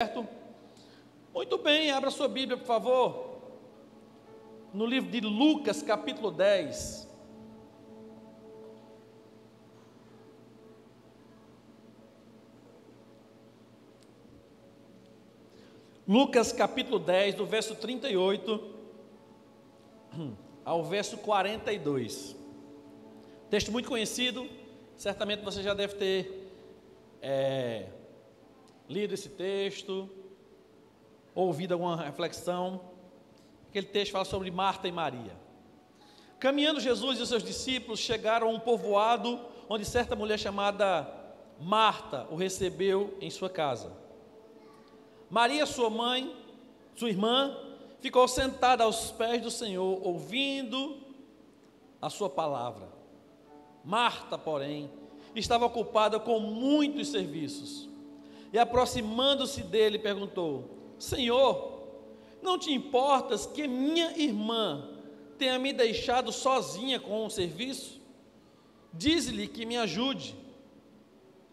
Certo? Muito bem, abra sua Bíblia, por favor, no livro de Lucas, capítulo 10. Lucas, capítulo 10, do verso 38 ao verso 42. Texto muito conhecido, certamente você já deve ter lido esse texto, ouvido alguma reflexão. Aquele texto fala sobre Marta e Maria. Caminhando, Jesus e os seus discípulos chegaram a um povoado onde certa mulher chamada Marta o recebeu em sua casa. Maria, sua irmã, ficou sentada aos pés do Senhor, ouvindo a sua palavra. Marta, porém, estava ocupada com muitos serviços. E aproximando-se dele, perguntou: Senhor, não te importas que minha irmã tenha me deixado sozinha com o serviço? Diz-lhe que me ajude.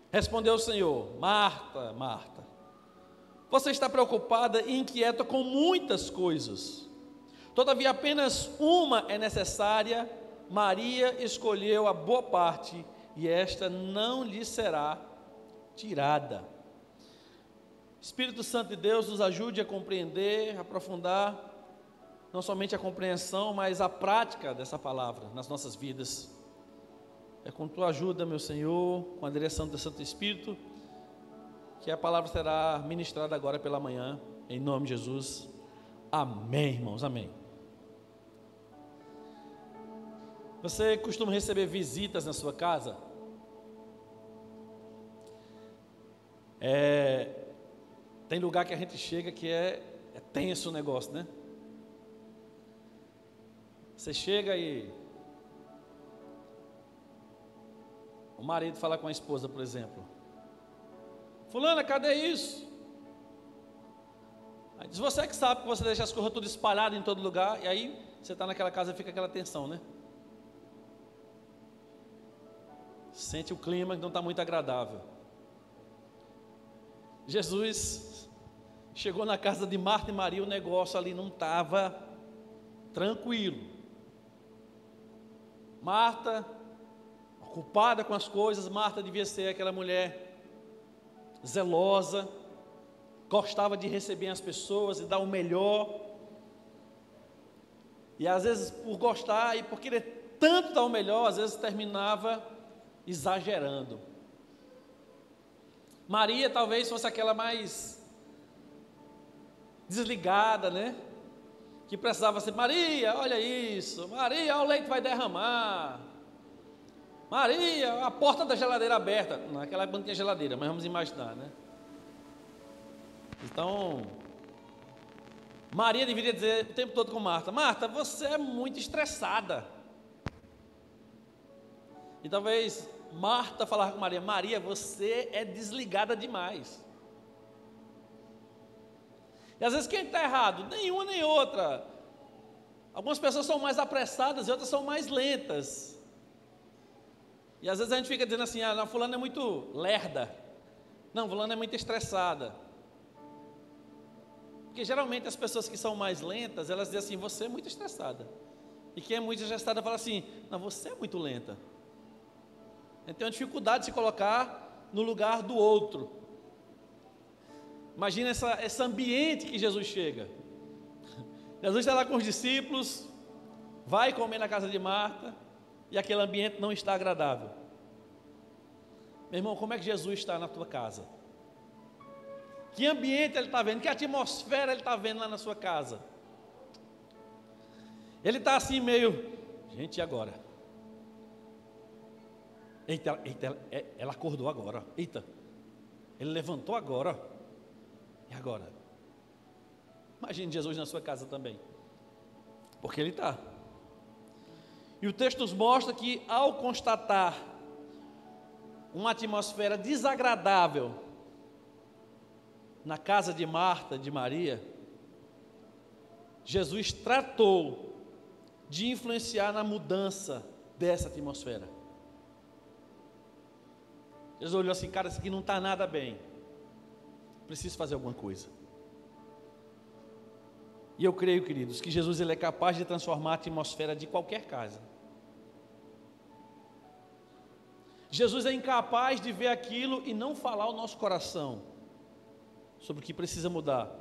Respondeu o Senhor: Marta, Marta, você está preocupada e inquieta com muitas coisas. Todavia apenas uma é necessária. Maria escolheu a boa parte, e esta não lhe será tirada. Espírito Santo de Deus, nos ajude a compreender, a aprofundar, não somente a compreensão, mas a prática dessa palavra nas nossas vidas. É com tua ajuda, meu Senhor, com a direção do Santo Espírito, que a palavra será ministrada agora pela manhã, em nome de Jesus. Amém, irmãos, amém. Você costuma receber visitas na sua casa? Tem lugar que a gente chega que é tenso o negócio, né? Você chega e o marido fala com a esposa, por exemplo: Fulana, cadê isso? Aí diz: você que sabe que você deixa as coisas tudo espalhadas em todo lugar. E aí você está naquela casa e fica aquela tensão, né? Sente o clima que não está muito agradável. Jesus chegou na casa de Marta e Maria, o negócio ali não estava tranquilo. Marta, ocupada com as coisas. Marta devia ser aquela mulher zelosa, gostava de receber as pessoas e dar o melhor. E às vezes, por gostar e por querer tanto dar o melhor, às vezes terminava exagerando. Maria talvez fosse aquela mais desligada, né? Que precisava ser: Maria, olha isso. Maria, o leite vai derramar. Maria, a porta da geladeira aberta. Naquela época não tinha geladeira, mas vamos imaginar, né? Então, Maria deveria dizer o tempo todo com Marta: Marta, você é muito estressada. E talvez Marta falava com Maria: Maria, você é desligada demais. E às vezes quem está errado? Nenhuma nem outra. Algumas pessoas são mais apressadas e outras são mais lentas. E às vezes a gente fica dizendo assim: não, fulana é muito lerda. Não, fulana é muito estressada. Porque geralmente as pessoas que são mais lentas, elas dizem assim: você é muito estressada. E quem é muito estressada fala assim: não, você é muito lenta. A gente tem uma dificuldade de se colocar no lugar do outro. Imagina esse ambiente que Jesus chega. Jesus está lá com os discípulos, vai comer na casa de Marta, e aquele ambiente não está agradável. Meu irmão, como é que Jesus está na tua casa? Que ambiente ele está vendo? Que atmosfera ele está vendo lá na sua casa? Ele está assim meio: gente, e agora? Eita, ela acordou agora. Eita, ele levantou agora. E agora? Imagine Jesus na sua casa também, porque ele está. E o texto nos mostra que, ao constatar uma atmosfera desagradável na casa de Marta, de Maria, Jesus tratou de influenciar na mudança dessa atmosfera. Jesus olhou assim: cara, isso aqui não está nada bem. preciso fazer alguma coisa. E eu creio, queridos, que Jesus ele é capaz de transformar a atmosfera de qualquer casa. Jesus é incapaz de ver aquilo e não falar ao nosso coração sobre o que precisa mudar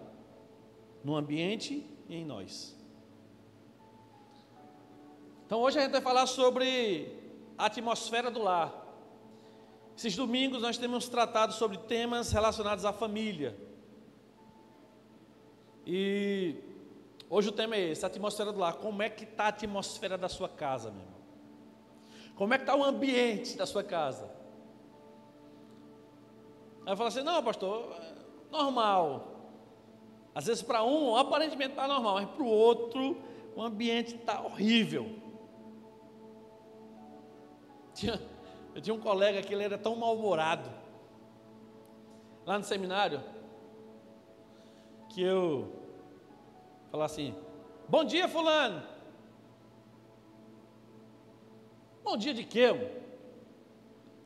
no ambiente e em nós. Então hoje a gente vai falar sobre a atmosfera do lar. Esses domingos nós temos tratado sobre temas relacionados à família. E hoje o tema é esse, a atmosfera do lar. Como é que está a atmosfera da sua casa, meu irmão? Como é que está o ambiente da sua casa? Aí eu falo assim, não pastor, normal. Às vezes para um aparentemente está normal, mas para o outro o ambiente está horrível. Eu tinha um colega que ele era tão mal-humorado lá no seminário, que eu falava assim, bom dia fulano. Bom dia de quê?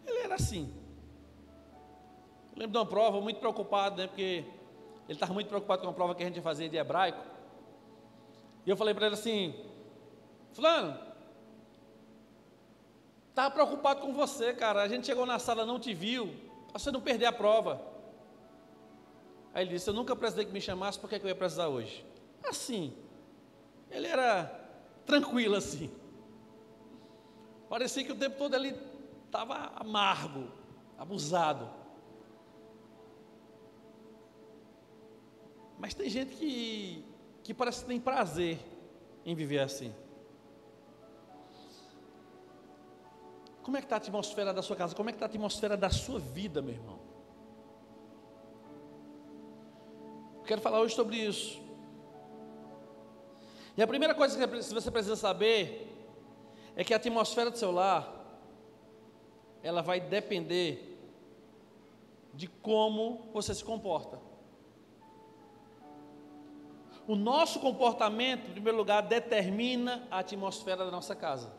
Ele era assim. Eu lembro de uma prova, muito preocupado, né? Porque ele estava muito preocupado com a prova que a gente ia fazer de hebraico. E eu falei para ele assim, fulano, estava preocupado com você, cara. A gente chegou na sala, não te viu, para você não perder a prova. Aí ele disse, eu nunca precisei que me chamasse, por que eu ia precisar hoje? Assim, ele era tranquilo assim. Parecia que o tempo todo ele estava amargo, abusado. Mas tem gente que parece que tem prazer em viver assim. Como é que está a atmosfera da sua casa? Como é que está a atmosfera da sua vida, meu irmão? Quero falar hoje sobre isso. E a primeira coisa que você precisa saber é que a atmosfera do seu lar, ela vai depender de como você se comporta. O nosso comportamento, em primeiro lugar, determina a atmosfera da nossa casa.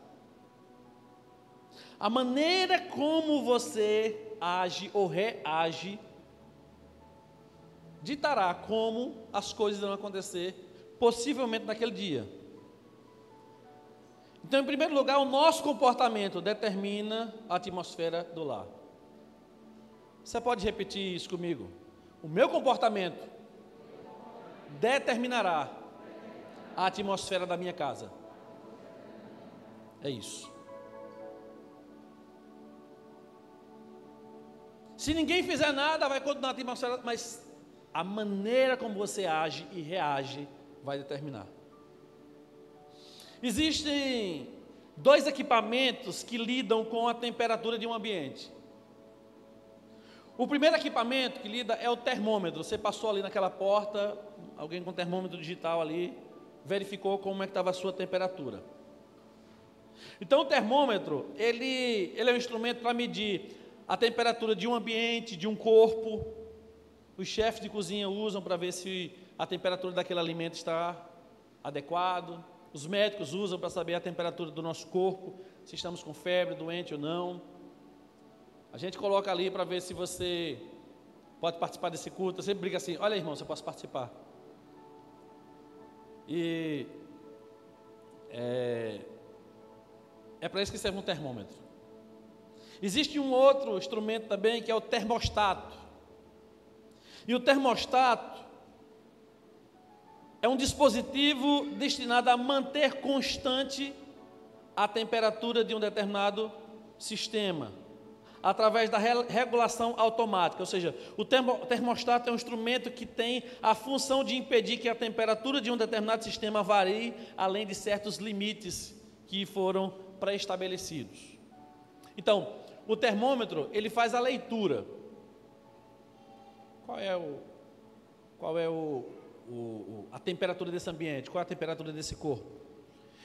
A maneira como você age ou reage ditará como as coisas vão acontecer, possivelmente naquele dia. Então, em primeiro lugar, o nosso comportamento determina a atmosfera do lar. Você pode repetir isso comigo? O meu comportamento determinará a atmosfera da minha casa. É isso. Se ninguém fizer nada, vai continuar a atmosfera, mas a maneira como você age e reage vai determinar. Existem dois equipamentos que lidam com a temperatura de um ambiente. O primeiro equipamento que lida é o termômetro. Você passou ali naquela porta, alguém com termômetro digital ali, verificou como é que estava a sua temperatura. Então o termômetro, ele é um instrumento para medir a temperatura de um ambiente, de um corpo. Os chefes de cozinha usam para ver se a temperatura daquele alimento está adequado. Os médicos usam para saber a temperatura do nosso corpo, se estamos com febre, doente ou não. A gente coloca ali para ver se você pode participar desse culto. Eu sempre brinco assim, olha irmão, você pode participar. E é para isso que serve um termômetro. Existe um outro instrumento também que é o termostato. E o termostato é um dispositivo destinado a manter constante a temperatura de um determinado sistema, através da regulação automática. Ou seja, o termostato é um instrumento que tem a função de impedir que a temperatura de um determinado sistema varie além de certos limites que foram pré-estabelecidos. Então, o termômetro, ele faz a leitura. Qual é a temperatura desse ambiente? Qual é a temperatura desse corpo?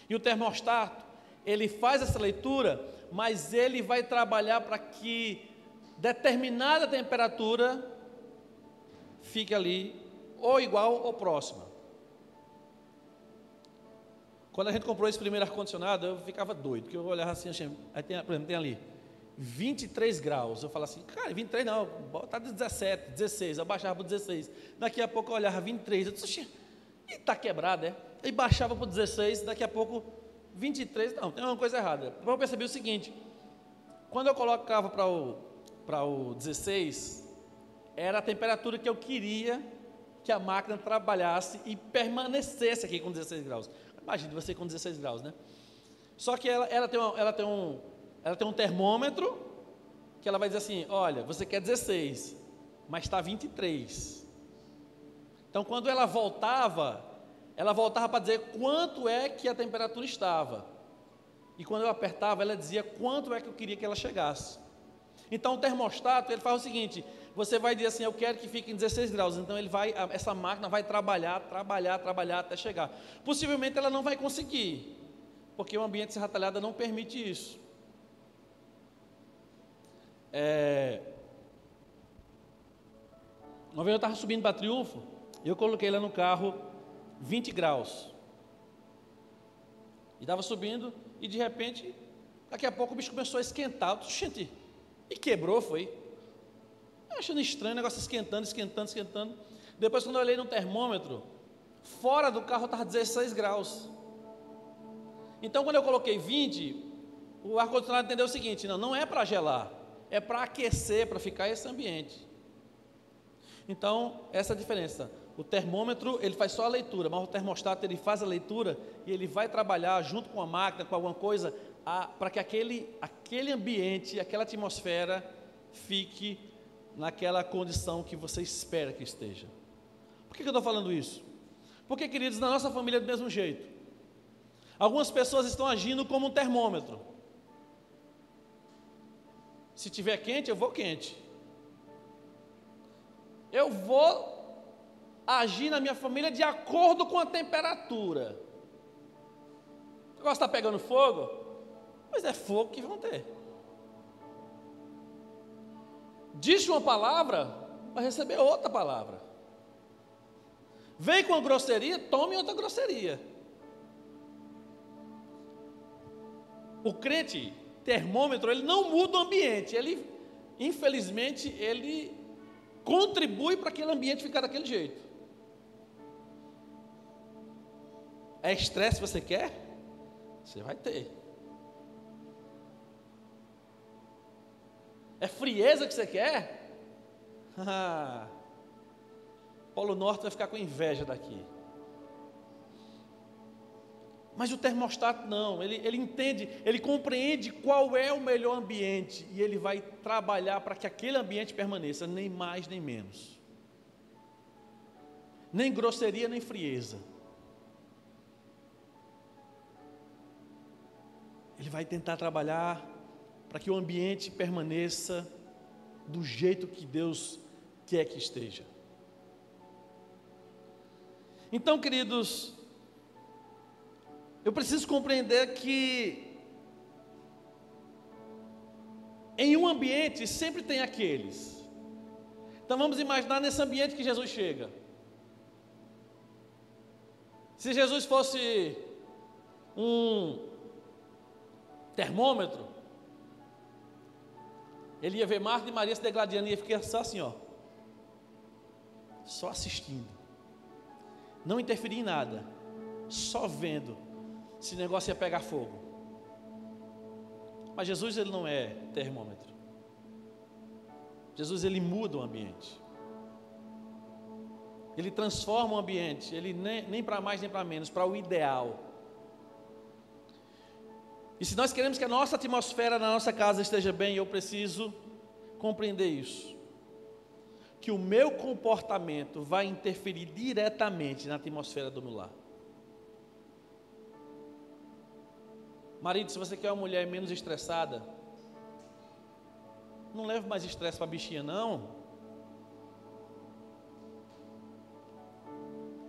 E o termostato, ele faz essa leitura, mas ele vai trabalhar para que determinada temperatura fique ali, ou igual ou próxima. Quando a gente comprou esse primeiro ar-condicionado, eu ficava doido, porque eu olhava assim, por exemplo, tem ali, 23 graus. Eu falava assim, cara, 23 não, bota de 17, 16, eu baixava para 16. Daqui a pouco eu olhava 23, eu disse, e está quebrado, é? E baixava para 16, daqui a pouco 23, não, tem uma coisa errada. Eu percebi o seguinte, quando eu colocava para o 16, era a temperatura que eu queria que a máquina trabalhasse e permanecesse aqui com 16 graus. Imagine você com 16 graus, né? Só que ela tem um termômetro que ela vai dizer assim, olha, você quer 16, mas está 23. Então, quando ela voltava para dizer quanto é que a temperatura estava. E quando eu apertava, ela dizia quanto é que eu queria que ela chegasse. Então, o termostato, ele faz o seguinte, você vai dizer assim, eu quero que fique em 16 graus. Então, essa máquina vai trabalhar até chegar. Possivelmente, ela não vai conseguir, porque o ambiente serra talhada não permite isso. Uma vez eu estava subindo para Triunfo, e eu coloquei lá no carro 20 graus. E estava subindo, e de repente, daqui a pouco o bicho começou a esquentar. Eu disse, gente, e quebrou, foi? Eu achando estranho, o negócio esquentando. Depois, quando eu olhei no termômetro, fora do carro estava 16 graus. Então, quando eu coloquei 20, o ar-condicionado entendeu o seguinte, não é para gelar, é para aquecer, para ficar esse ambiente. Então, essa é a diferença. O termômetro, ele faz só a leitura, mas o termostato, ele faz a leitura e ele vai trabalhar junto com a máquina, com alguma coisa, para que aquele ambiente, aquela atmosfera fique naquela condição que você espera que esteja. Por que eu estou falando isso? Porque, queridos, na nossa família é do mesmo jeito. Algumas pessoas estão agindo como um termômetro. Se tiver quente, eu vou quente. Eu vou agir na minha família de acordo com a temperatura. O negócio está pegando fogo? Mas é fogo que vão ter. Diz uma palavra, vai receber outra palavra. Vem com uma grosseria, tome outra grosseria. O crente termômetro, ele não muda o ambiente, ele, infelizmente, ele contribui para aquele ambiente ficar daquele jeito. É estresse que você quer? Você vai ter. É frieza que você quer? Polo Norte vai ficar com inveja daqui. Mas o termostato não, ele entende, ele compreende qual é o melhor ambiente e ele vai trabalhar para que aquele ambiente permaneça, nem mais nem menos. Nem grosseria, nem frieza. Ele vai tentar trabalhar para que o ambiente permaneça do jeito que Deus quer que esteja. Então, queridos, eu preciso compreender que em um ambiente sempre tem aqueles. Então vamos imaginar nesse ambiente que Jesus chega. Se Jesus fosse um termômetro, ele ia ver Marta e Maria se degladiando e ia ficar só assim, só assistindo, não interferir em nada, só vendo se o negócio ia pegar fogo. Mas Jesus, ele não é termômetro. Jesus, ele muda o ambiente, ele transforma o ambiente, ele nem para mais nem para menos, para o ideal. E se nós queremos que a nossa atmosfera na nossa casa esteja bem, eu preciso compreender isso, que o meu comportamento vai interferir diretamente na atmosfera do meu lar. Marido, se você quer uma mulher menos estressada, não leve mais estresse para a bichinha, não.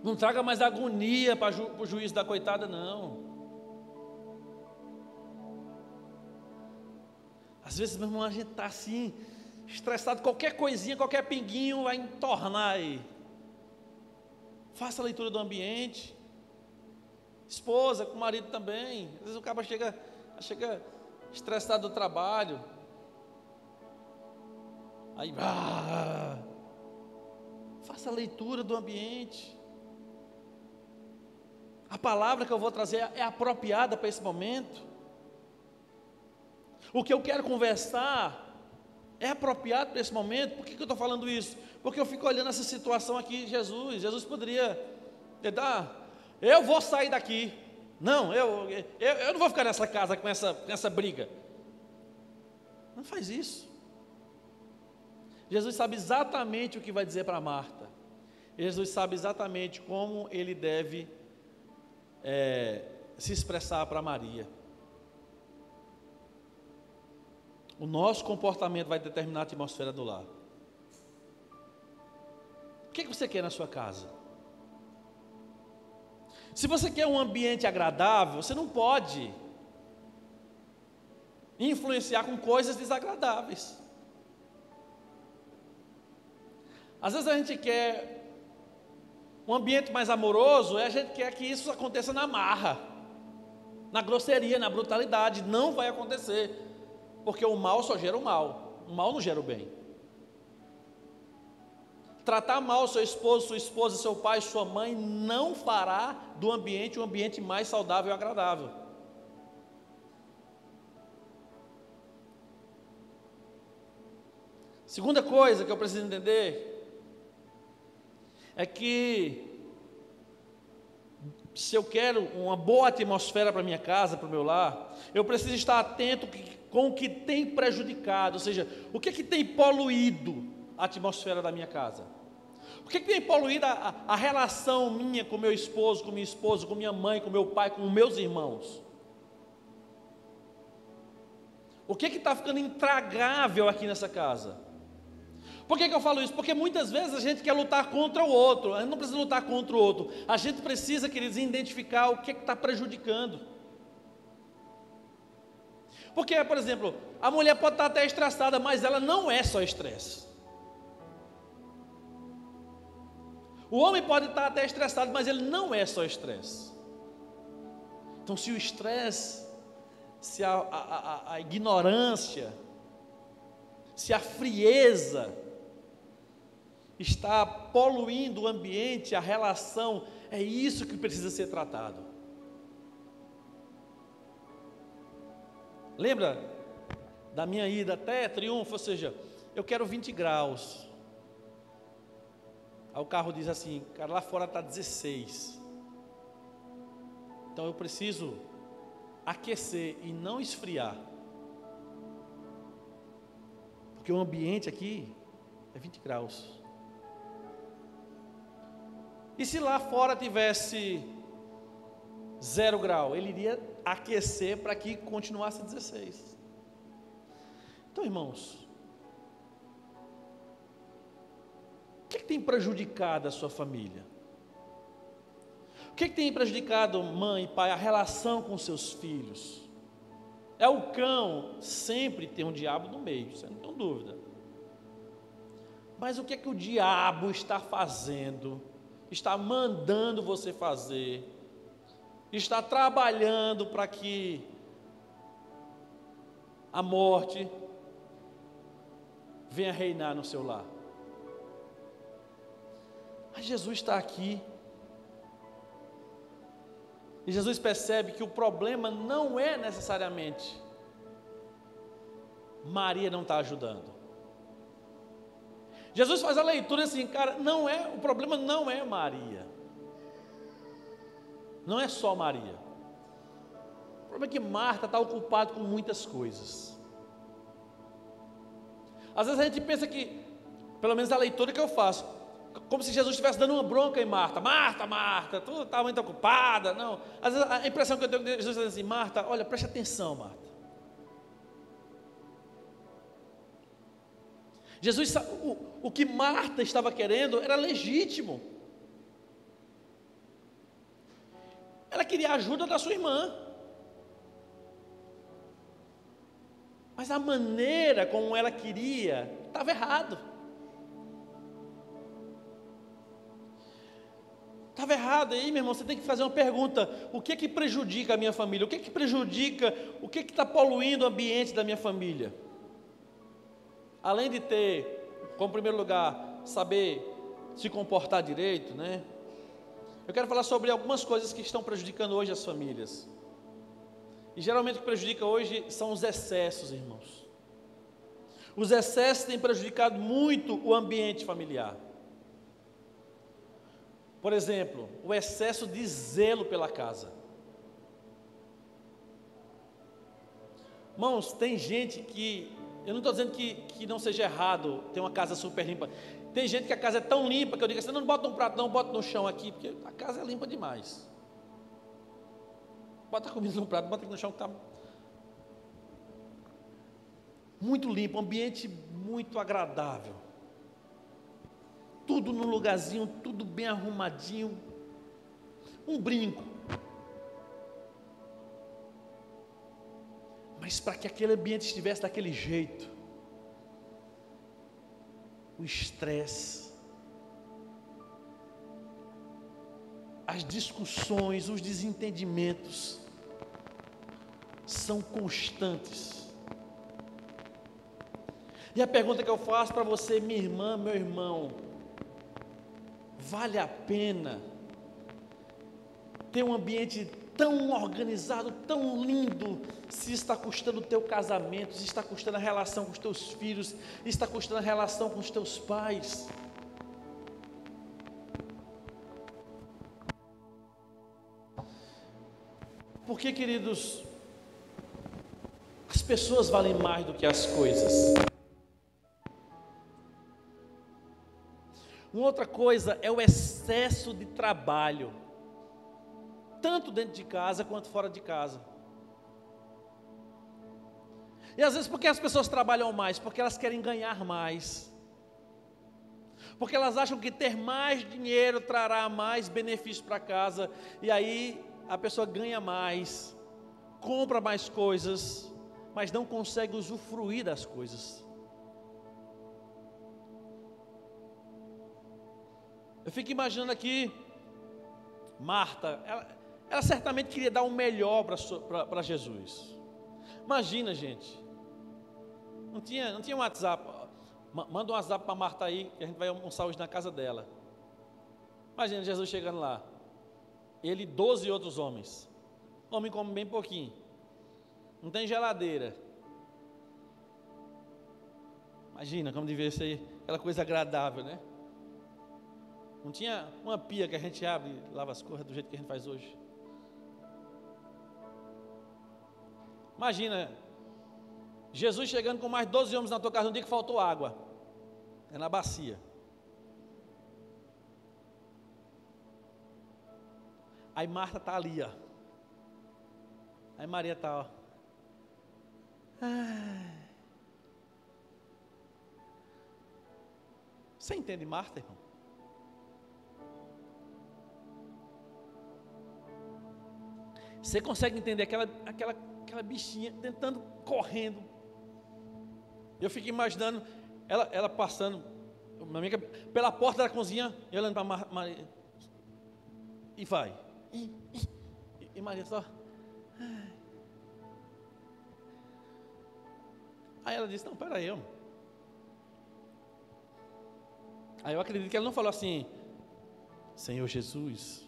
Não traga mais agonia para o juízo da coitada, não. Às vezes, meu irmão, a gente está assim, estressado, qualquer coisinha, qualquer pinguinho vai entornar aí. Faça a leitura do ambiente. Esposa, com o marido também. Às vezes o cara chega estressado do trabalho. Aí, faça a leitura do ambiente. A palavra que eu vou trazer é apropriada para esse momento. O que eu quero conversar é apropriado para esse momento. Por que eu estou falando isso? Porque eu fico olhando essa situação aqui, Jesus poderia tentar, eu vou sair daqui. Não, eu não vou ficar nessa casa com essa briga. Não faz isso. Jesus sabe exatamente o que vai dizer para Marta. Jesus sabe exatamente como ele deve se expressar para Maria. O nosso comportamento vai determinar a atmosfera do lar. O que você quer na sua casa? Se você quer um ambiente agradável, você não pode influenciar com coisas desagradáveis. Às vezes a gente quer um ambiente mais amoroso, a gente quer que isso aconteça na marra, na grosseria, na brutalidade. Não vai acontecer. Porque o mal só gera o mal não gera o bem. Tratar mal seu esposo, sua esposa, seu pai, sua mãe, não fará do ambiente um ambiente mais saudável e agradável. Segunda coisa que eu preciso entender, é que, se eu quero uma boa atmosfera para minha casa, para o meu lar, eu preciso estar atento com o que tem prejudicado, ou seja, o que tem poluído a atmosfera da minha casa. O que tem poluído a relação minha com meu esposo, com minha esposa, com minha mãe, com meu pai, com meus irmãos. O que está ficando intragável aqui nessa casa? Por que eu falo isso? Porque muitas vezes a gente quer lutar contra o outro. A gente não precisa lutar contra o outro. A gente precisa, queridos, identificar o que está prejudicando. Porque, por exemplo, a mulher pode estar até estressada, mas ela não é só estresse. O homem pode estar até estressado, mas ele não é só estresse. Então, se o estresse, se a ignorância, se a frieza está poluindo o ambiente, a relação, é isso que precisa ser tratado. Lembra da minha ida até Triunfo? Ou seja, eu quero 20 graus. Aí o carro diz assim, cara, lá fora está 16. Então eu preciso aquecer e não esfriar. Porque o ambiente aqui é 20 graus. E se lá fora tivesse 0 grau, ele iria aquecer para que continuasse 16. Então, irmãos, o que tem prejudicado a sua família? O que tem prejudicado, mãe e pai, a relação com seus filhos? É o cão, sempre tem um diabo no meio, você não tem dúvida. Mas o que o diabo está fazendo? Está mandando você fazer? Está trabalhando para que a morte venha reinar no seu lar? Mas Jesus está aqui. E Jesus percebe que o problema não é necessariamente Maria não está ajudando. Jesus faz a leitura assim, cara, o problema não é Maria. Não é só Maria. O problema é que Marta está ocupada com muitas coisas. Às vezes a gente pensa que, pelo menos a leitura que eu faço, como se Jesus estivesse dando uma bronca em Marta. Marta, tu está muito ocupada. Não. Às vezes a impressão que eu tenho de Jesus é assim, Marta, olha, preste atenção, Marta. Jesus, o que Marta estava querendo era legítimo. Ela queria a ajuda da sua irmã. Mas a maneira como ela queria estava errado. Estava errado. Aí, meu irmão, você tem que fazer uma pergunta: o que prejudica a minha família? O que prejudica, o que está poluindo o ambiente da minha família? Além de ter Como, em primeiro lugar, saber se comportar direito, né? Eu quero falar sobre algumas coisas que estão prejudicando hoje as famílias. E geralmente o que prejudica hoje são os excessos, irmãos. Os excessos têm prejudicado muito o ambiente familiar. Por exemplo, o excesso de zelo pela casa. Irmãos, tem gente que, eu não estou dizendo que não seja errado ter uma casa super limpa. Tem gente que a casa é tão limpa que eu digo assim, não bota um prato não, bota no chão aqui, porque a casa é limpa demais. Bota a comida no prato, bota aqui no chão que está muito limpo, um ambiente muito agradável. Tudo no lugarzinho, tudo bem arrumadinho. Um brinco. Mas para que aquele ambiente estivesse daquele jeito, o estresse, as discussões, os desentendimentos são constantes. E a pergunta que eu faço para você, minha irmã, meu irmão, vale a pena ter um ambiente tão organizado, tão lindo, se está custando o teu casamento, se está custando a relação com os teus filhos, se está custando a relação com os teus pais? Porque, queridos, as pessoas valem mais do que as coisas. Uma outra coisa é o excesso de trabalho, tanto dentro de casa quanto fora de casa. E às vezes por que as pessoas trabalham mais? Porque elas querem ganhar mais. Porque elas acham que ter mais dinheiro trará mais benefícios para casa. E aí a pessoa ganha mais, compra mais coisas, mas não consegue usufruir das coisas. Eu fico imaginando aqui, Marta, ela certamente queria dar o melhor para Jesus. Imagina, gente, não tinha um WhatsApp, manda um WhatsApp para Marta aí, que a gente vai almoçar hoje na casa dela. Imagina Jesus chegando lá, ele e 12 outros homens, homem come bem pouquinho, não tem geladeira. Imagina como devia ser aquela coisa agradável, né? Não tinha uma pia que a gente abre e lava as coisas do jeito que a gente faz hoje. Imagina, Jesus chegando com mais 12 homens na tua casa no dia que faltou água. É na bacia. Aí Marta está ali, ó. Aí Maria está, ó. Você entende Marta, irmão? Você consegue entender aquela bichinha tentando, correndo. Eu fico imaginando ela passando na minha cabeça, pela porta da cozinha, e olhando para Maria. E vai. E Maria só. Aí ela disse, não, peraí, homem. Aí eu acredito que ela não falou assim, Senhor Jesus,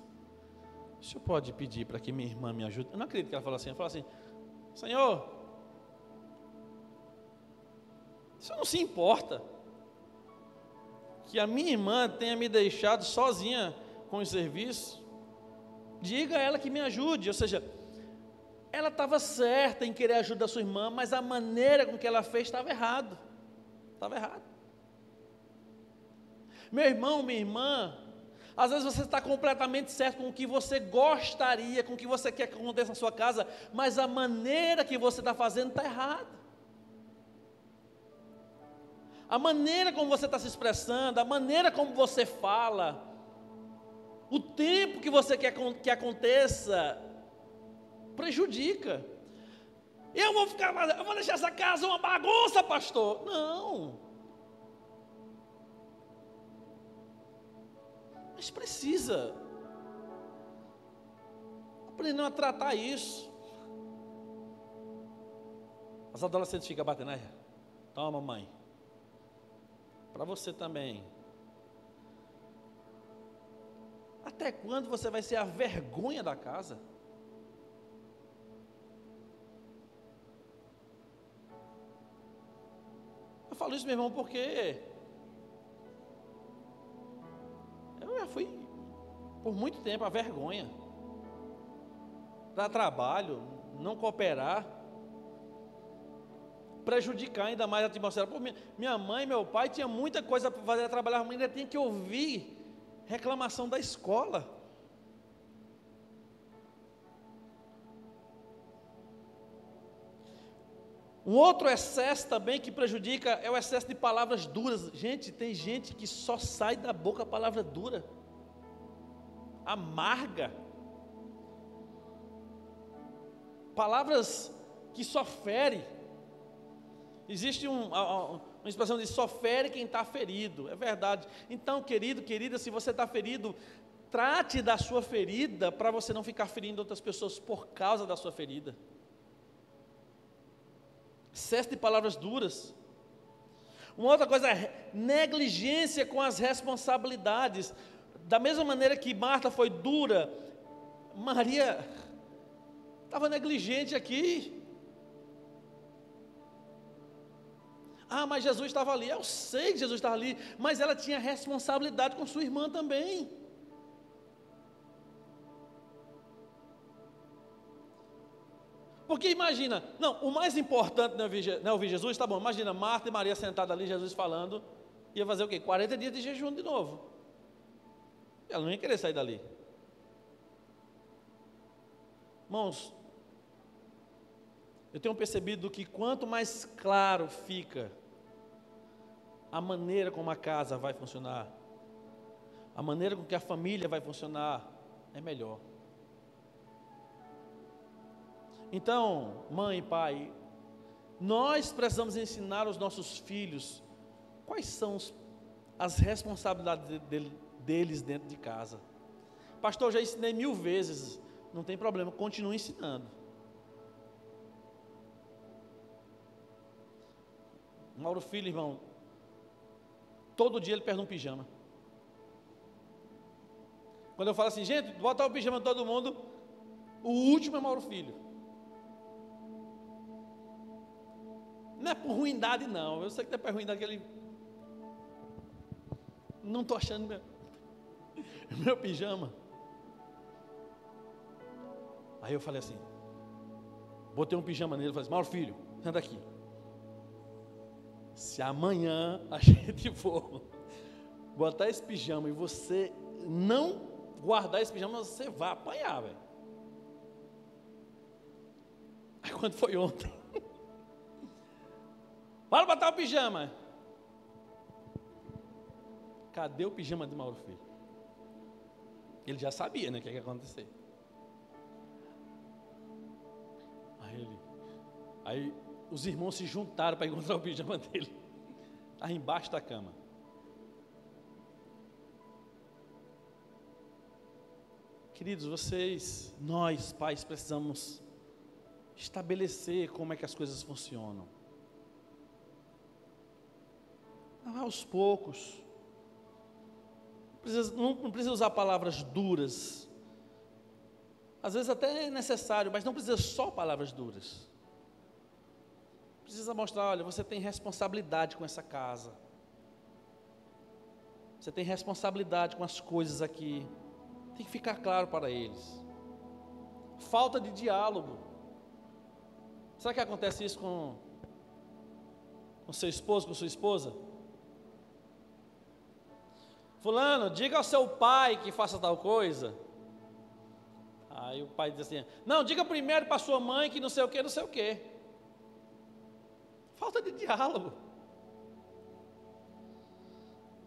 o senhor pode pedir para que minha irmã me ajude? Eu não acredito que ela falou assim. Ela falou assim, Senhor, o senhor não se importa que a minha irmã tenha me deixado sozinha com o serviço? Diga a ela que me ajude. Ou seja, ela estava certa em querer ajudar a sua irmã, mas a maneira com que ela fez estava errado. Estava errado. Meu irmão, minha irmã, às vezes você está completamente certo com o que você gostaria, com o que você quer que aconteça na sua casa, mas a maneira que você está fazendo está errada. A maneira como você está se expressando, a maneira como você fala, o tempo que você quer que aconteça, prejudica. Eu vou deixar essa casa uma bagunça, pastor. Não. Mas precisa aprender a tratar isso. As adolescentes ficam batendo aí. Toma, mãe. para você também. Até quando você vai ser a vergonha da casa? Eu falo isso, meu irmão, porque eu já fui por muito tempo a vergonha. Dar trabalho, não cooperar, prejudicar ainda mais a atmosfera. Pô, minha mãe e meu pai tinham muita coisa para fazer, trabalhar, mas ainda tinha que ouvir reclamação da escola. Um outro excesso também que prejudica é o excesso de palavras duras. Gente, tem gente que só sai da boca a palavra dura, amarga, palavras que só ferem. Existe uma expressão de só fere quem está ferido, é verdade. Então, querido, querida, se você está ferido, trate da sua ferida para você não ficar ferindo outras pessoas por causa da sua ferida. Excesso de palavras duras. Uma outra coisa é negligência com as responsabilidades. Da mesma maneira que Marta foi dura, Maria estava negligente aqui. Ah, mas Jesus estava ali. Eu sei que Jesus estava ali, mas ela tinha responsabilidade com sua irmã também. Porque imagina, não, o mais importante não é ouvir Jesus, tá bom, imagina Marta e Maria sentadas ali, Jesus falando, ia fazer o quê? 40 dias de jejum de novo. Ela não ia querer sair dali. Irmãos, eu tenho percebido que quanto mais claro fica a maneira como a casa vai funcionar, a maneira com que a família vai funcionar, é melhor. Então, mãe e pai, nós precisamos ensinar aos nossos filhos quais são as responsabilidades deles dentro de casa. Pastor, eu já ensinei 1000 vezes, não tem problema, continue ensinando. Mauro Filho, irmão, todo dia ele perde um pijama. Quando eu falo assim, gente, botar o pijama de todo mundo, o último é Mauro Filho. Não é por ruindade não, eu sei que não é por ruindade que ele... Não estou achando meu pijama. Aí eu falei assim, botei um pijama nele e falei assim, Mauro Filho, senta aqui. Se amanhã a gente for botar esse pijama e você não guardar esse pijama, você vai apanhar, velho. Aí quando foi ontem, bora botar o pijama. Cadê o pijama de Mauro Filho? Ele já sabia, né, o que ia acontecer. Aí os irmãos se juntaram para encontrar o pijama dele. Está embaixo da cama. Queridos, nós pais precisamos estabelecer como é que as coisas funcionam. Aos poucos. Não precisa usar palavras duras. Às vezes até é necessário, mas não precisa só palavras duras. Precisa mostrar, olha, você tem responsabilidade com essa casa. Você tem responsabilidade com as coisas aqui. Tem que ficar claro para eles. Falta de diálogo. Será que acontece isso com seu esposo, com sua esposa? Fulano, diga ao seu pai que faça tal coisa. Aí o pai diz assim, não, diga primeiro para sua mãe que não sei o que, não sei o que. Falta de diálogo.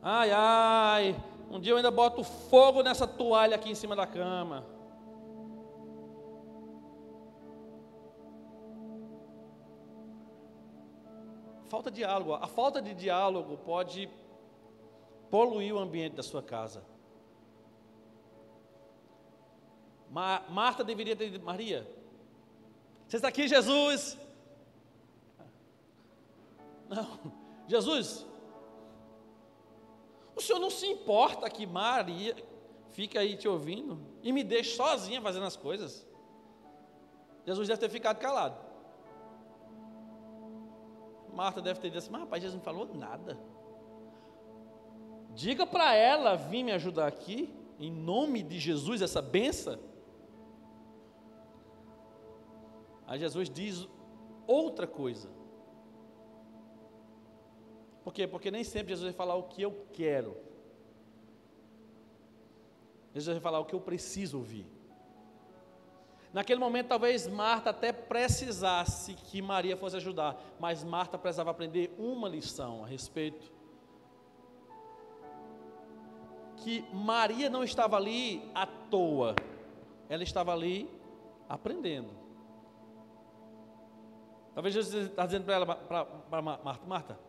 Ai, um dia eu ainda boto fogo nessa toalha aqui em cima da cama. Falta de diálogo. A falta de diálogo pode poluir o ambiente da sua casa. Marta deveria ter dito, Maria, você está aqui, Jesus? Não, Jesus, senhor não se importa que Maria fique aí te ouvindo e me deixe sozinha fazendo as coisas? Jesus deve ter ficado calado. Marta deve ter dito assim: mas rapaz, Jesus não falou nada. Diga para ela vir me ajudar aqui, em nome de Jesus, essa benção. Aí Jesus diz outra coisa. Por quê? Porque nem sempre Jesus vai falar o que eu quero. Jesus vai falar o que eu preciso ouvir. Naquele momento, talvez Marta até precisasse que Maria fosse ajudar, mas Marta precisava aprender uma lição a respeito. Que Maria não estava ali à toa, ela estava ali aprendendo. Talvez Jesus está dizendo para ela, para Marta: Marta,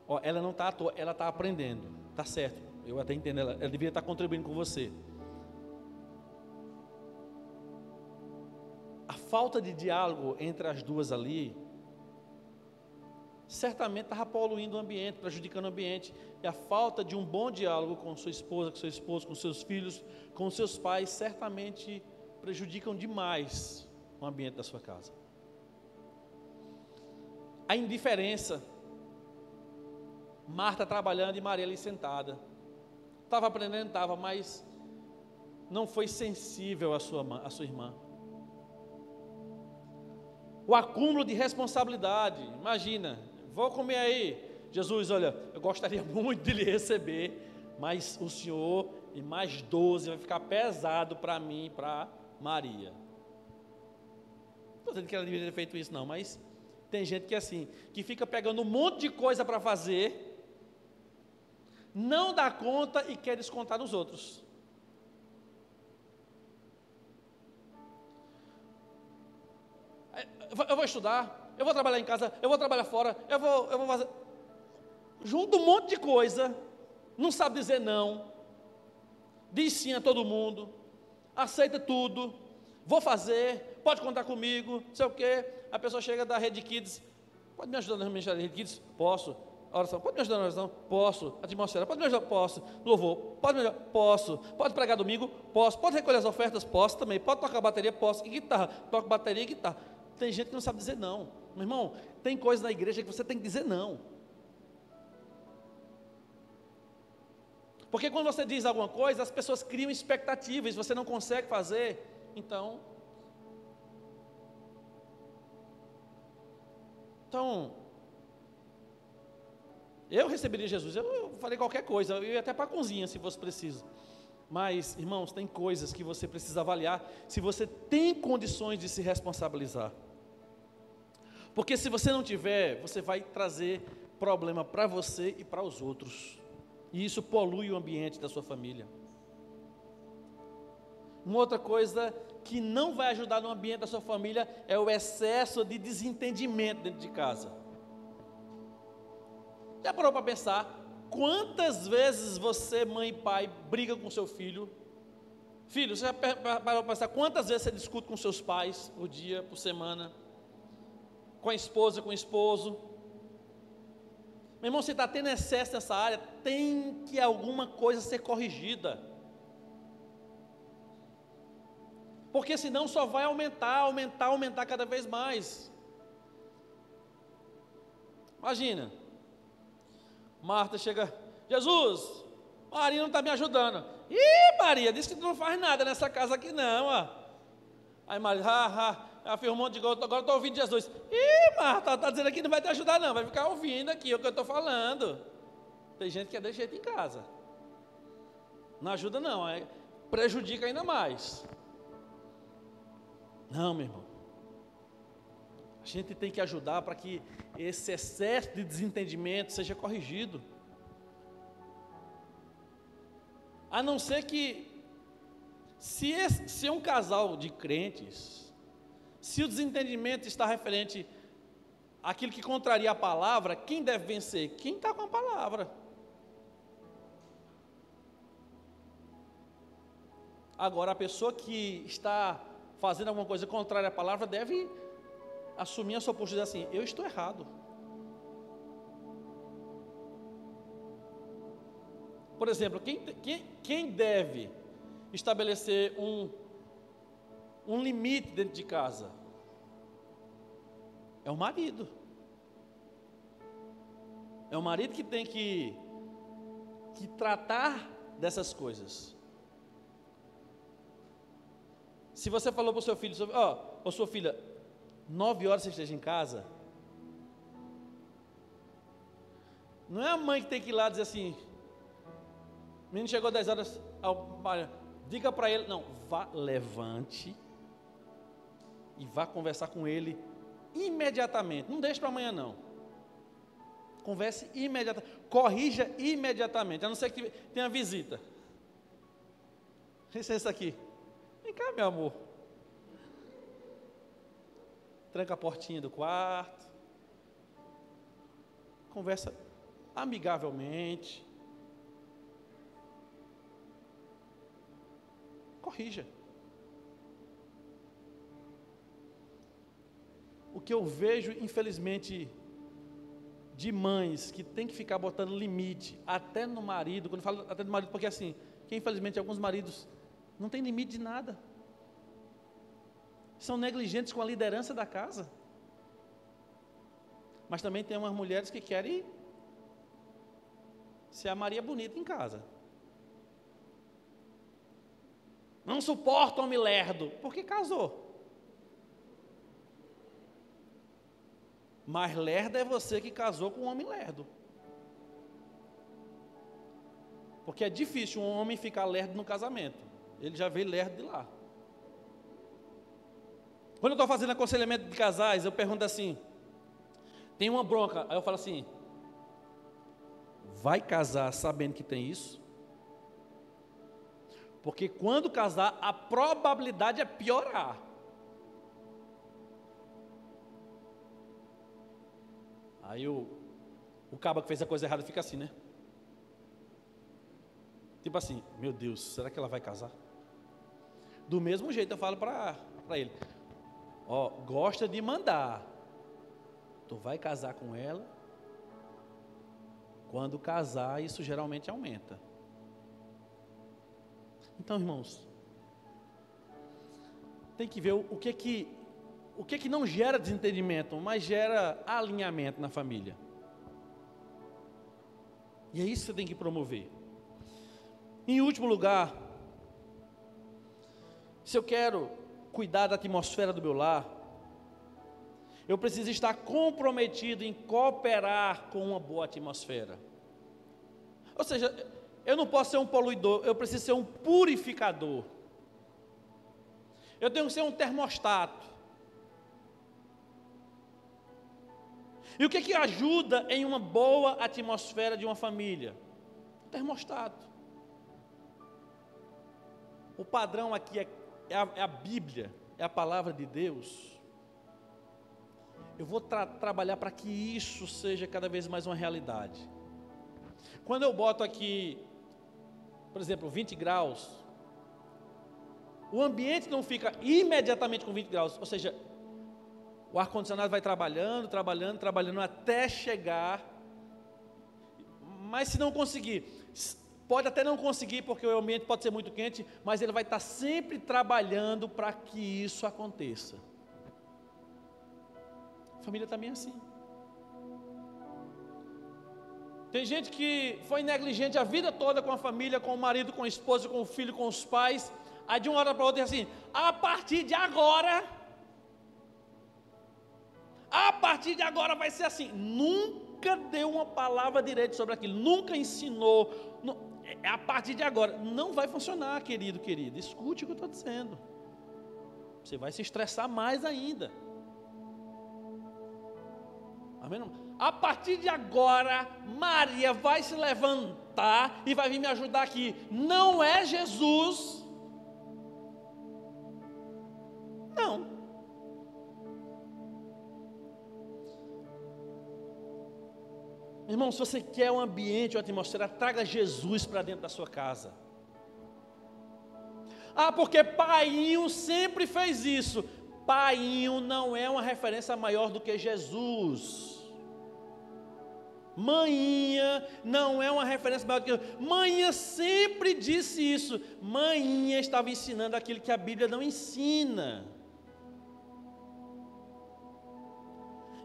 ó, ela não está à toa, ela está aprendendo, está certo, eu até entendo, ela deveria estar contribuindo com você. A falta de diálogo entre as duas ali, certamente estava poluindo o ambiente, prejudicando o ambiente. E a falta de um bom diálogo com sua esposa, com seu esposo, com seus filhos, com seus pais, certamente prejudicam demais o ambiente da sua casa. A indiferença, Marta trabalhando e Maria ali sentada, estava aprendendo, estava, mas não foi sensível à sua irmã. O acúmulo de responsabilidade, imagina, vou comer aí, Jesus, olha, eu gostaria muito de lhe receber, mas o senhor e mais 12 vai ficar pesado para mim e para Maria. Não estou dizendo que ela deveria ter feito isso não, mas tem gente que é assim, que fica pegando um monte de coisa para fazer, não dá conta e quer descontar nos outros. Eu vou estudar, eu vou trabalhar em casa, eu vou trabalhar fora, eu vou fazer. Junta um monte de coisa, não sabe dizer não, diz sim a todo mundo, aceita tudo, vou fazer, pode contar comigo, não sei o quê. A pessoa chega da Rede Kids: pode me ajudar na ministério da Rede Kids? Posso. A oração: pode me ajudar na oração? Posso. A atmosfera: pode me ajudar? Posso. Louvor: pode me ajudar? Posso. Pode pregar domingo? Posso. Pode recolher as ofertas? Posso também. Pode tocar bateria? Posso. E guitarra? Toco bateria e guitarra. Tem gente que não sabe dizer não. Meu irmão, tem coisas na igreja que você tem que dizer não. Porque quando você diz alguma coisa, as pessoas criam expectativas, você não consegue fazer, então eu receberia Jesus, eu falei qualquer coisa, eu ia até para a cozinha se fosse preciso. Mas, irmãos, tem coisas que você precisa avaliar se você tem condições de se responsabilizar. Porque se você não tiver, você vai trazer problema para você e para os outros. E isso polui o ambiente da sua família. Uma outra coisa que não vai ajudar no ambiente da sua família é o excesso de desentendimento dentro de casa. Já parou para pensar quantas vezes você, mãe e pai, briga com seu filho? Filho, você já parou para pensar quantas vezes você discute com seus pais por dia, por semana? Com a esposa, com o esposo? Meu irmão, se está tendo excesso nessa área, tem que alguma coisa ser corrigida. Porque senão só vai aumentar cada vez mais. Imagina, Marta chega: Jesus, Maria não está me ajudando. Ih, Maria, disse que tu não faz nada nessa casa aqui não, ó. Aí Maria, afirmou um monte de coisa, agora estou ouvindo Jesus. Ih, Marta, está dizendo aqui que não vai te ajudar não, vai ficar ouvindo aqui o que eu estou falando. Tem gente que é desse jeito em casa. Não ajuda não, prejudica ainda mais. Não, meu irmão. A gente tem que ajudar para que esse excesso de desentendimento seja corrigido. A não ser que, se é um casal de crentes, se o desentendimento está referente àquilo que contraria a palavra, quem deve vencer? Quem está com a palavra. Agora, a pessoa que está fazendo alguma coisa contrária à palavra deve assumir a sua postura assim: eu estou errado. Por exemplo, quem deve estabelecer um limite dentro de casa? É o marido. É o marido que tem que tratar dessas coisas. Se você falou para o seu filho, ó, sua filha, 9 horas você esteja em casa, não é a mãe que tem que ir lá dizer assim, o menino chegou 10 horas, diga para ele, não, vá, levante e vá conversar com ele imediatamente, não deixe para amanhã não, converse imediatamente, corrija imediatamente, a não ser que tenha visita. Licença aqui, vem cá meu amor, tranca a portinha do quarto, conversa amigavelmente, corrija. O que eu vejo, infelizmente, de mães que tem que ficar botando limite, até no marido, quando eu falo até no marido, porque assim, que infelizmente alguns maridos não tem limite de nada, são negligentes com a liderança da casa, mas também tem umas mulheres que querem ser a Maria Bonita em casa, não suporta homem lerdo, porque casou. Mas lerdo é você que casou com um homem lerdo. Porque é difícil um homem ficar lerdo no casamento. Ele já veio lerdo de lá. Quando eu estou fazendo aconselhamento de casais, eu pergunto assim, tem uma bronca, aí eu falo assim, vai casar sabendo que tem isso? Porque quando casar, a probabilidade é piorar. Aí o cabo que fez a coisa errada fica assim, né? Tipo assim, meu Deus, será que ela vai casar? Do mesmo jeito eu falo para ele, ó, gosta de mandar, tu vai casar com ela, quando casar isso geralmente aumenta. Então, irmãos, tem que ver o que não gera desentendimento, mas gera alinhamento na família. E é isso que você tem que promover. Em último lugar, se eu quero cuidar da atmosfera do meu lar, eu preciso estar comprometido em cooperar com uma boa atmosfera. Ou seja, eu não posso ser um poluidor, eu preciso ser um purificador. Eu tenho que ser um termostato. E o que ajuda em uma boa atmosfera de uma família? O termostato. O padrão aqui é a Bíblia, é a palavra de Deus. Eu vou trabalhar para que isso seja cada vez mais uma realidade. Quando eu boto aqui, por exemplo, 20 graus, o ambiente não fica imediatamente com 20 graus, ou seja, o ar-condicionado vai trabalhando até chegar, mas se não conseguir, pode até não conseguir porque o ambiente pode ser muito quente, mas ele vai estar sempre trabalhando para que isso aconteça. A família também é assim. Tem gente que foi negligente a vida toda com a família, com o marido, com a esposa, com o filho, com os pais, aí de uma hora para outra diz assim, a partir de agora vai ser assim. Nunca deu uma palavra direita sobre aquilo, nunca ensinou, a partir de agora, não vai funcionar, querido, escute o que eu estou dizendo, você vai se estressar mais ainda. Amém? A partir de agora, Maria vai se levantar e vai vir me ajudar aqui, não é Jesus, não. Irmão, se você quer um ambiente, uma atmosfera, traga Jesus para dentro da sua casa. Ah, porque Painho sempre fez isso. Painho não é uma referência maior do que Jesus. Manhinha não é uma referência maior do que eu. Manhinha sempre disse isso. Manhinha estava ensinando aquilo que a Bíblia não ensina.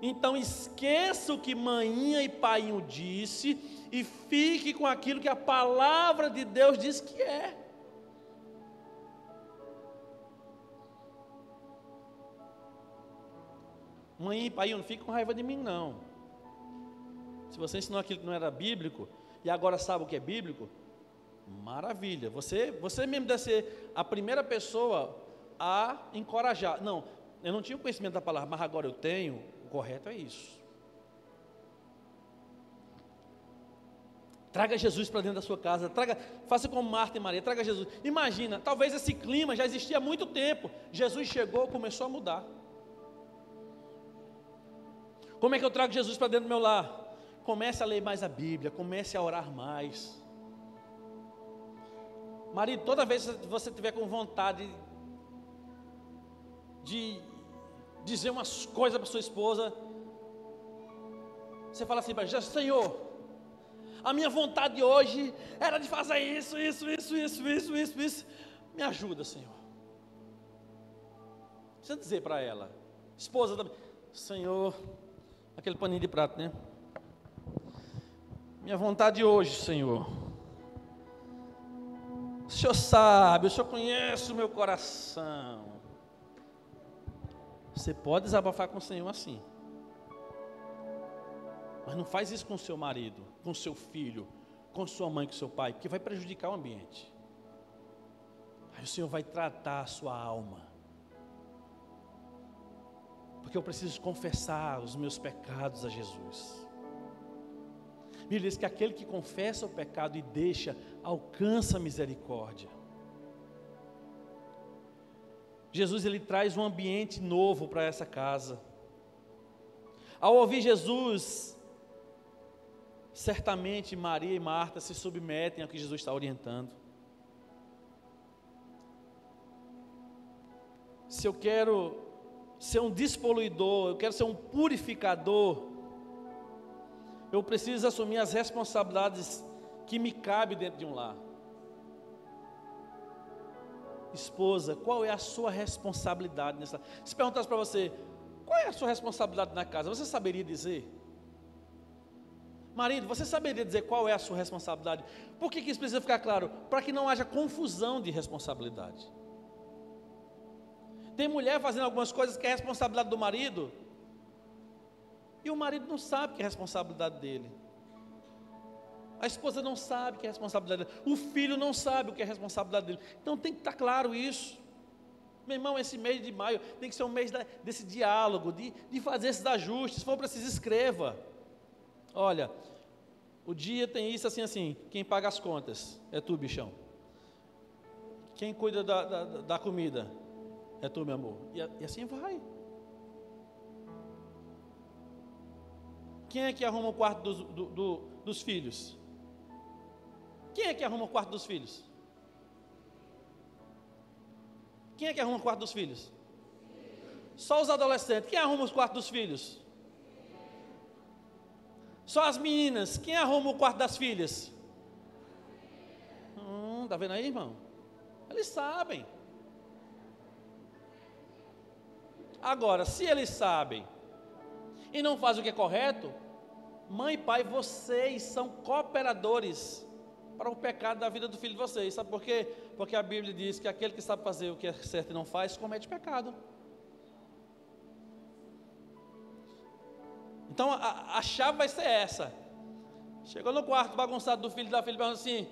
Então esqueça o que manhinha e painho disse e fique com aquilo que a palavra de Deus diz que é. Manhinha e painho, não fique com raiva de mim não. Se você ensinou aquilo que não era bíblico e agora sabe o que é bíblico, maravilha. Você mesmo deve ser a primeira pessoa a encorajar. Não, eu não tinha o conhecimento da palavra, mas agora eu tenho. O correto é isso. Traga Jesus para dentro da sua casa. Faça como Marta e Maria, traga Jesus. Imagina, talvez esse clima já existia há muito tempo. Jesus chegou, começou a mudar. Como é que eu trago Jesus para dentro do meu lar? Comece a ler mais a Bíblia, comece a orar mais. Marido, toda vez que você tiver com vontade de dizer umas coisas para sua esposa, você fala assim para Jesus: Senhor, a minha vontade hoje era de fazer isso. Me ajuda, Senhor. Precisa dizer para ela, esposa também: Senhor, aquele paninho de prato, né? Minha vontade hoje, Senhor. O Senhor sabe, o Senhor conhece o meu coração. Você pode desabafar com o Senhor assim. Mas não faz isso com o seu marido, com o seu filho, com sua mãe, com seu pai, porque vai prejudicar o ambiente. Aí o Senhor vai tratar a sua alma. Porque eu preciso confessar os meus pecados a Jesus. A Bíblia diz que aquele que confessa o pecado e deixa, alcança a misericórdia. Jesus, ele traz um ambiente novo para essa casa. Ao ouvir Jesus, certamente Maria e Marta se submetem ao que Jesus está orientando. Se eu quero ser um despoluidor, eu quero ser um purificador, eu preciso assumir as responsabilidades que me cabem dentro de um lar. Esposa, qual é a sua responsabilidade nessa? Se perguntasse para você, qual é a sua responsabilidade na casa, você saberia dizer? Marido, você saberia dizer qual é a sua responsabilidade? Por que isso precisa ficar claro? Para que não haja confusão de responsabilidade. Tem mulher fazendo algumas coisas que é responsabilidade do marido, e o marido não sabe que é responsabilidade dele. A esposa não sabe que é responsabilidade dele. O filho não sabe o que é responsabilidade dele. Então tem que estar claro isso. Meu irmão, esse mês de maio tem que ser um mês desse diálogo, de fazer esses ajustes. Se for preciso, escreva. Olha, o dia tem isso assim. Quem paga as contas é tu, bichão. Quem cuida da comida é tu, meu amor. E assim vai. Quem é que arruma o quarto dos filhos? Quem é que arruma o quarto dos filhos? Quem é que arruma o quarto dos filhos? Só os adolescentes. Quem arruma os quartos dos filhos? Só as meninas. Quem arruma o quarto das filhas? Tá vendo aí, irmão? Eles sabem. Agora, se eles sabem e não fazem o que é correto, mãe e pai, vocês são cooperadores para o pecado da vida do filho de vocês. Sabe por quê? Porque a Bíblia diz que aquele que sabe fazer o que é certo e não faz, comete pecado. Então a chave vai ser essa. Chegou no quarto bagunçado do filho da filha, pergunta assim: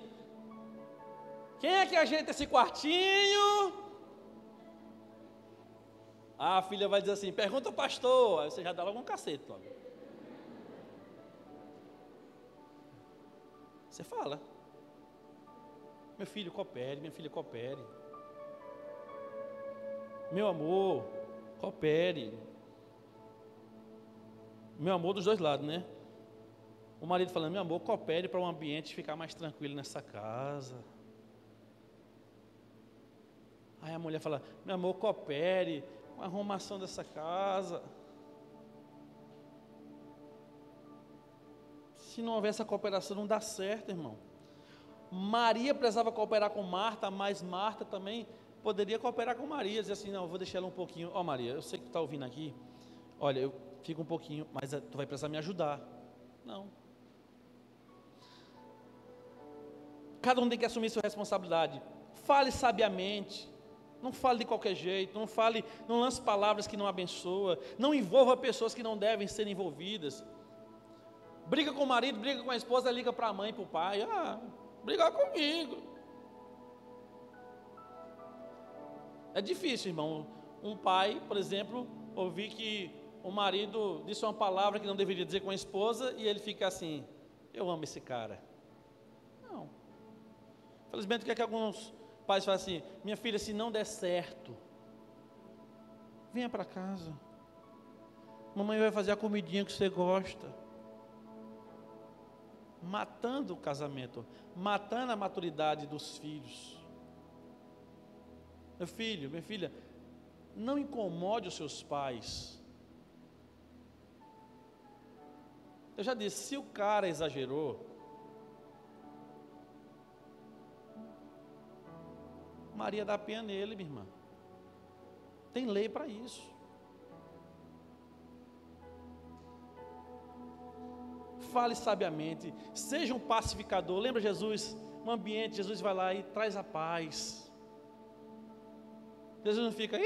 quem é que ajeita esse quartinho? A filha vai dizer assim: pergunta ao pastor. Aí você já dá logo um cacete logo. Você fala: meu filho, coopere, minha filha, coopere. Meu amor, coopere. Meu amor dos dois lados, né? O marido falando: meu amor, coopere para o ambiente ficar mais tranquilo nessa casa. Aí a mulher fala: meu amor, coopere com a arrumação dessa casa. Se não houver essa cooperação, não dá certo, irmão. Maria precisava cooperar com Marta, mas Marta também poderia cooperar com Maria, dizer assim, não, eu vou deixar ela um pouquinho. Ó, Maria, eu sei que tu está ouvindo aqui, olha, eu fico um pouquinho, mas tu vai precisar me ajudar. Não. Cada um tem que assumir sua responsabilidade. Fale sabiamente. Não fale de qualquer jeito. Não lance palavras que não abençoam. Não envolva pessoas que não devem ser envolvidas. Briga com o marido, briga com a esposa, liga para a mãe e para o pai. Brigar comigo. É difícil, irmão. Um pai, por exemplo, ouvir que o marido disse uma palavra que não deveria dizer com a esposa e ele fica assim, eu amo esse cara. Não. Infelizmente, o que é que alguns pais fazem assim, minha filha, se não der certo, venha para casa. Mamãe vai fazer a comidinha que você gosta. Matando o casamento, matando a maturidade dos filhos. Meu filho, minha filha, não incomode os seus pais. Eu já disse, se o cara exagerou, Maria dá penha nele, minha irmã. Tem lei para isso. Fale sabiamente, seja um pacificador. Lembra Jesus, um ambiente, Jesus vai lá e traz a paz. Jesus não fica,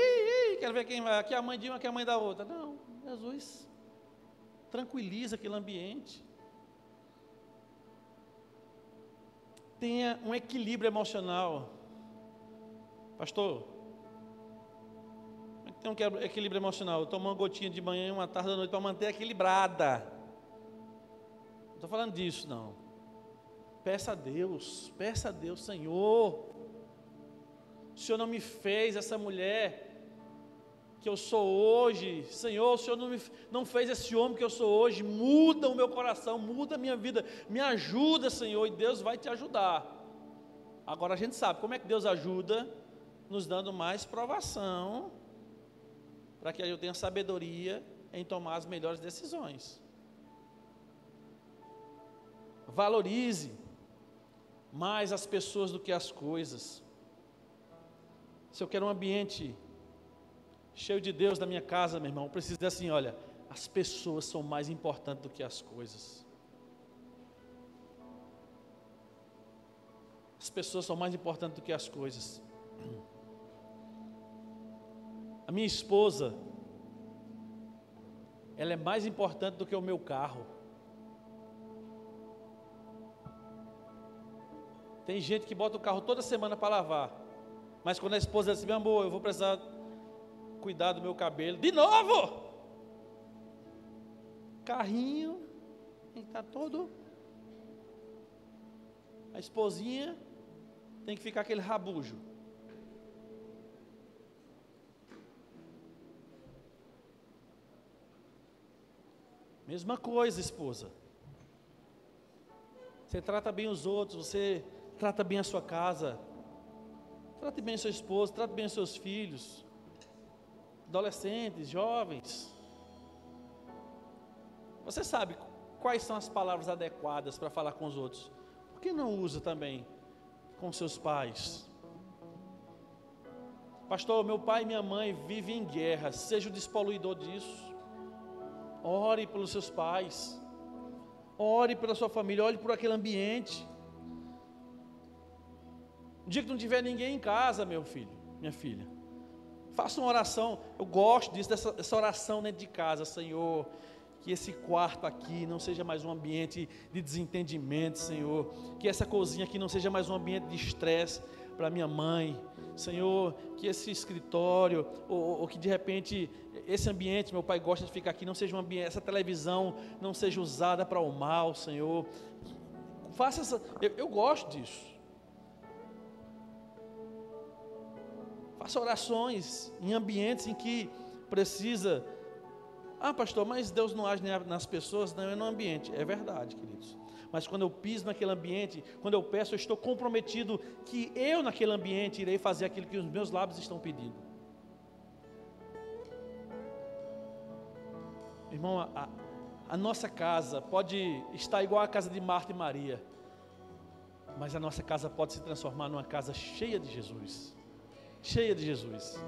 quero ver quem vai, aqui é a mãe de uma, aqui é a mãe da outra. Não, Jesus tranquiliza aquele ambiente. Tenha um equilíbrio emocional. Pastor, como é que tem um equilíbrio emocional? Eu tomo uma gotinha de manhã e uma tarde da noite para manter equilibrada. Não estou falando disso, não. Peça a Deus, Senhor, o Senhor não me fez essa mulher que eu sou hoje, Senhor, o Senhor não fez esse homem que eu sou hoje, muda o meu coração, muda a minha vida, me ajuda, Senhor, e Deus vai te ajudar. Agora a gente sabe como é que Deus ajuda, nos dando mais provação, para que eu tenha sabedoria em tomar as melhores decisões. Valorize mais as pessoas do que as coisas. Se eu quero um ambiente cheio de Deus na minha casa, meu irmão, eu preciso dizer assim, olha, as pessoas são mais importantes do que as coisas. As pessoas são mais importantes do que as coisas. A minha esposa, ela é mais importante do que o meu carro. Tem gente que bota o carro toda semana para lavar, mas quando a esposa diz assim, meu amor, eu vou precisar cuidar do meu cabelo, de novo! Carrinho, está todo. A esposinha tem que ficar aquele rabujo. Mesma coisa, esposa. Você trata bem os outros, você trata bem a sua casa, trate bem seu esposo, trate bem os seus filhos, adolescentes, jovens. Você sabe quais são as palavras adequadas para falar com os outros? Por que não usa também com seus pais? Pastor, meu pai e minha mãe vivem em guerra, seja o despoluidor disso. Ore pelos seus pais, ore pela sua família, ore por aquele ambiente. No dia que não tiver ninguém em casa, meu filho, minha filha, faça uma oração. Eu gosto disso, dessa oração dentro de casa. Senhor, que esse quarto aqui não seja mais um ambiente de desentendimento, Senhor, que essa cozinha aqui não seja mais um ambiente de estresse para minha mãe, Senhor, que esse escritório, ou que de repente esse ambiente, meu pai gosta de ficar aqui, não seja um ambiente, essa televisão não seja usada para o mal, Senhor. Faça essa, eu gosto disso. Faça orações em ambientes em que precisa. Ah, pastor, mas Deus não age nas pessoas, não, é no ambiente. É verdade, queridos. Mas quando eu piso naquele ambiente, quando eu peço, eu estou comprometido que eu naquele ambiente irei fazer aquilo que os meus lábios estão pedindo. Irmão, A nossa casa pode estar igual à casa de Marta e Maria, mas a nossa casa pode se transformar numa casa cheia de Jesus. Cheia de Jesus.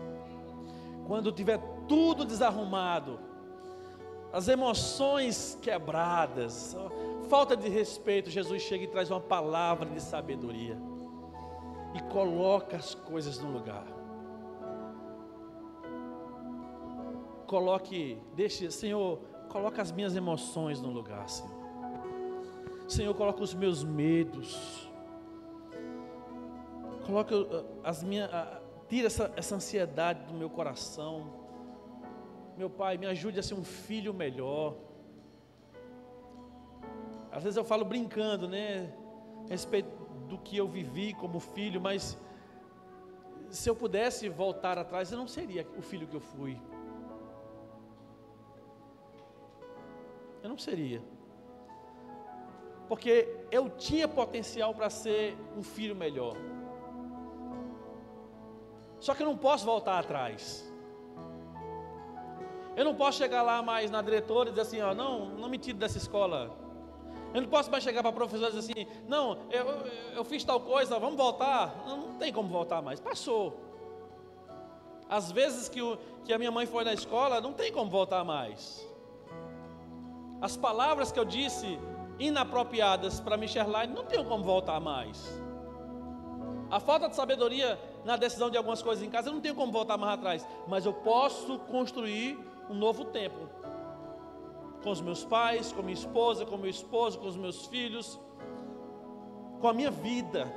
Quando tiver tudo desarrumado, as emoções quebradas, falta de respeito, Jesus chega e traz uma palavra de sabedoria e coloca as coisas no lugar. Senhor, coloca as minhas emoções no lugar, Senhor. Senhor, coloca os meus medos. Coloca tira essa ansiedade do meu coração. Meu Pai, me ajude a ser um filho melhor. Às vezes eu falo brincando, né, a respeito do que eu vivi como filho, mas se eu pudesse voltar atrás, eu não seria o filho que eu fui. Eu não seria. Porque eu tinha potencial para ser um filho melhor. Só que eu não posso voltar atrás. Eu não posso chegar lá mais na diretora e dizer assim, ó, não me tire dessa escola. Eu não posso mais chegar para a professora e dizer assim, não, eu fiz tal coisa, vamos voltar. Não tem como voltar mais, passou. Às vezes que a minha mãe foi na escola, não tem como voltar mais. As palavras que eu disse inapropriadas para Micheline, não tem como voltar mais. A falta de sabedoria na decisão de algumas coisas em casa, eu não tenho como voltar mais atrás, mas eu posso construir um novo tempo, com os meus pais, com minha esposa, com meu esposo, com os meus filhos, com a minha vida.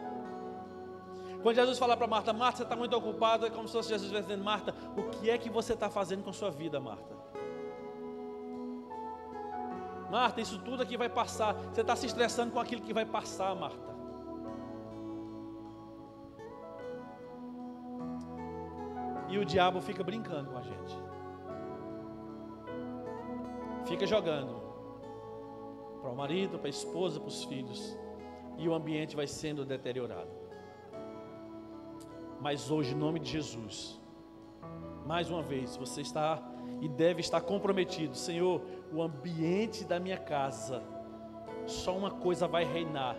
Quando Jesus fala para Marta, Marta, você está muito ocupada, é como se fosse Jesus estivesse dizendo, Marta, o que é que você está fazendo com a sua vida, Marta? Marta, isso tudo aqui vai passar, você está se estressando com aquilo que vai passar, Marta. E o diabo fica brincando com a gente. Fica jogando para o marido, para a esposa, para os filhos. E o ambiente vai sendo deteriorado. Mas hoje, em nome de Jesus, mais uma vez, você está e deve estar comprometido. Senhor, o ambiente da minha casa, só uma coisa vai reinar.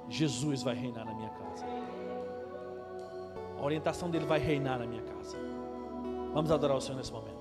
Jesus vai reinar na minha casa. A orientação dele vai reinar na minha casa. Vamos adorar o Senhor nesse momento.